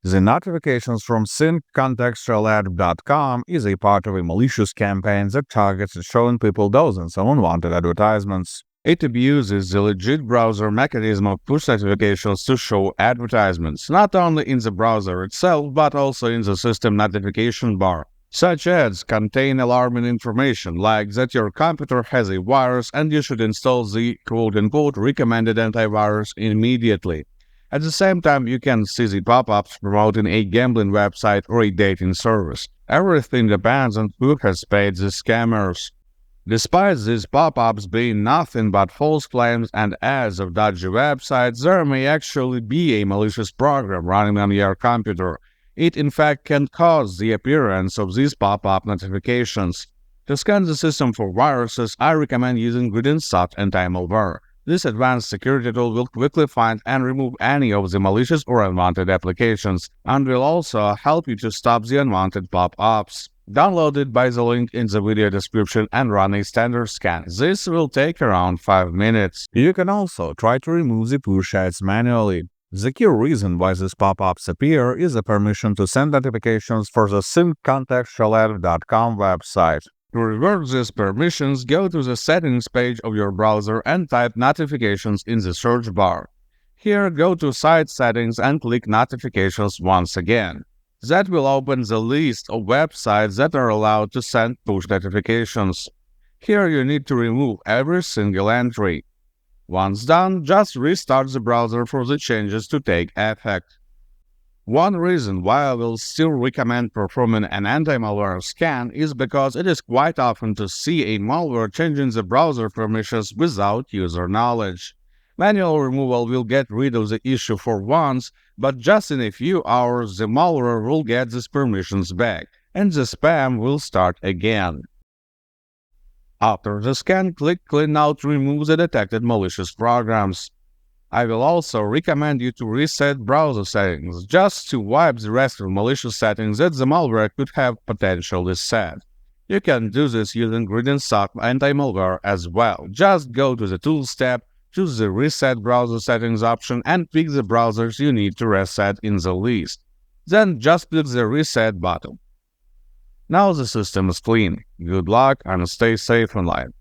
The notifications from synccontextualad.com is a part of a malicious campaign that targets showing people dozens of unwanted advertisements. It abuses the legit browser mechanism of push notifications to show advertisements, not only in the browser itself but also in the system notification bar. Such ads contain alarming information like that your computer has a virus and you should install the quote-unquote recommended antivirus immediately. At the same time, you can see the pop-ups promoting a gambling website or a dating service. Everything depends on who has paid the scammers. Despite these pop-ups being nothing but false claims and ads of dodgy websites, there may actually be a malicious program running on your computer. It in fact can cause the appearance of these pop-up notifications. To scan the system for viruses, I recommend using GridInSoft Anti-Malware. This advanced security tool will quickly find and remove any of the malicious or unwanted applications, and will also help you to stop the unwanted pop-ups. Download it by the link in the video description and run a standard scan. This will take around 5 minutes. You can also try to remove the push ads manually. The key reason why these pop-ups appear is the permission to send notifications for the synccontextualad.com website. To revert these permissions, go to the settings page of your browser and type notifications in the search bar. Here, go to Site Settings and click Notifications once again. That will open the list of websites that are allowed to send push notifications. Here you need to remove every single entry. Once done, just restart the browser for the changes to take effect. One reason why I will still recommend performing an anti-malware scan is because it is quite often to see a malware changing the browser permissions without user knowledge. Manual removal will get rid of the issue for once, but just in a few hours the malware will get these permissions back, and the spam will start again. After the scan, click Clean Out to remove the detected malicious programs. I will also recommend you to reset browser settings, just to wipe the rest of malicious settings that the malware could have potentially set. You can do this using GridInSoft Anti-Malware as well. Just go to the Tools tab, choose the Reset Browser Settings option and pick the browsers you need to reset in the list. Then just click the Reset button. Now the system is clean. Good luck and stay safe online.